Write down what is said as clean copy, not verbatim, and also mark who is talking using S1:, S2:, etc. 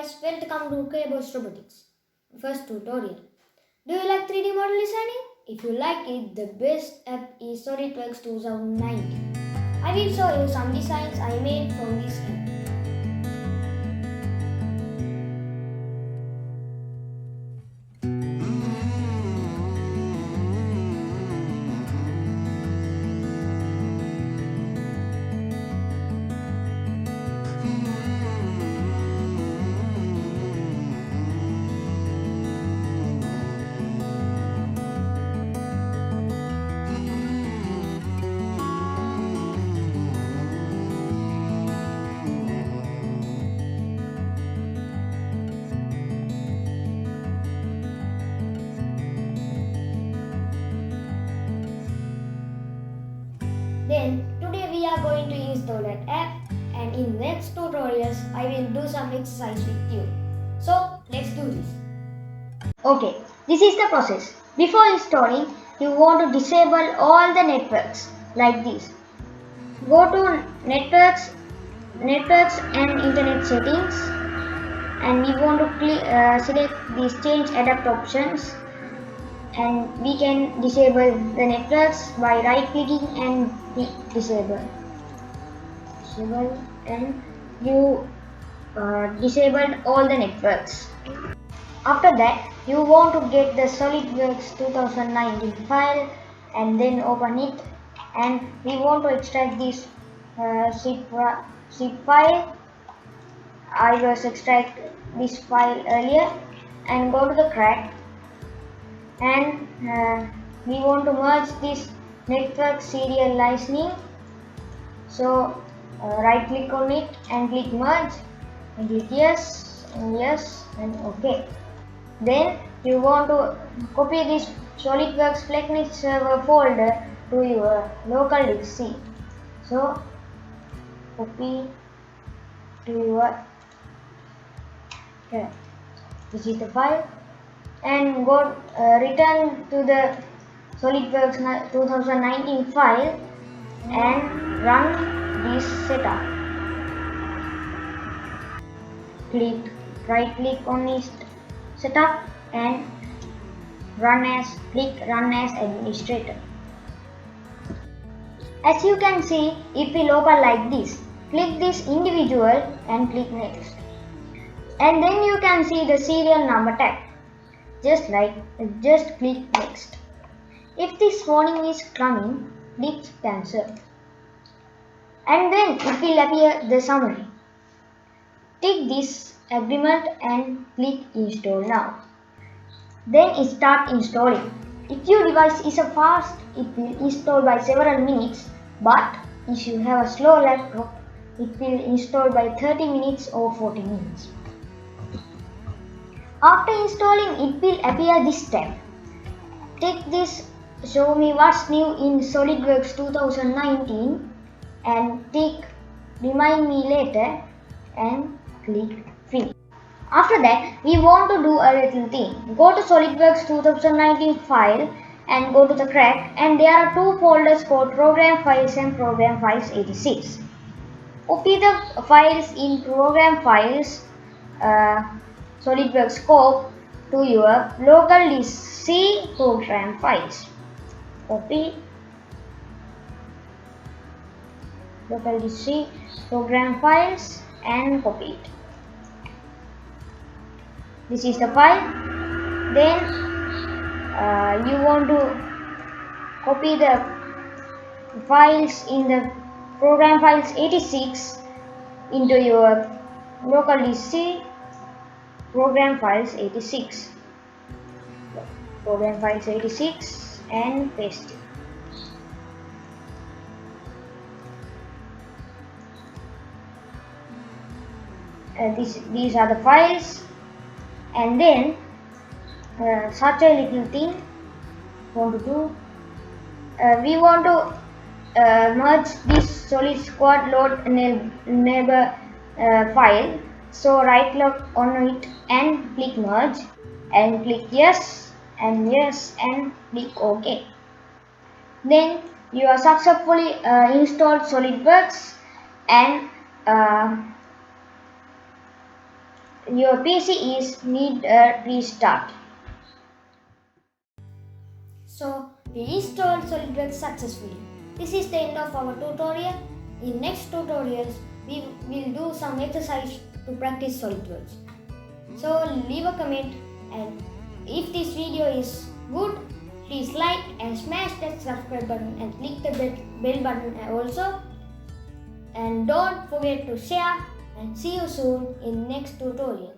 S1: guys, welcome to K Bots Robotics. First tutorial. Do you like 3D model designing? If you like it, the best app is SolidWorks 2019. I will show you some designs I made from this app. Then today we are going to install that app, and in next tutorials I will do some exercise with you. So let's do this. Okay, this is the process. Before installing, you want to disable all the networks like this. Go to networks and internet settings, and we want to select these change adapt options, and we can disable the networks by right clicking and disable, and you disabled all the networks. After that, you want to get the SolidWorks 2019 file and then open it, and we want to extract this zip file. I was extract this file earlier, and go to the crack, and we want to merge this network serial licening. So right click on it and click merge, and click yes and OK. Then you want to copy this SolidWorks flexnet server folder to your local disk C. So copy to your this is the file, and go return to the SolidWorks 2019 file and run this setup. Right click on this setup and click run as administrator. As you can see, it will open like this. Click this individual and click next, and then you can see the serial number tag. Just click next. If this warning is coming, click cancel, and then it will appear the summary. Tick this agreement and click install now. Then start installing. If your device is fast, it will install by several minutes, but if you have a slow laptop, it will install by 30 minutes or 40 minutes. After installing, it will appear this tab. Take this show me what's new in SolidWorks 2019 and tick remind me later and click finish. After that, we want to do a little thing. Go to SolidWorks 2019 file and go to the crack, and there are two folders called program files and program files 86. Copy the files in program files SolidWorks scope to your local disk C program files. Copy local disk C program files and copy it. This is the file. Then you want to copy the files in the program files 86 into your local disk C program files 86. Program files 86 and paste it. These are the files, and then such a little thing want to do. We want to merge this solid squad load neighbor file. So right click on it and click merge, and click yes and click OK. Then you are successfully installed SolidWorks, and your PC is need restart.
S2: So we installed SolidWorks successfully. This is the end of our tutorial. In next tutorials, we will do some exercise to practice SolidWorks. So leave a comment, and if this video is good, please like and smash that subscribe button and click the bell button also. And don't forget to share, and see you soon in next tutorial.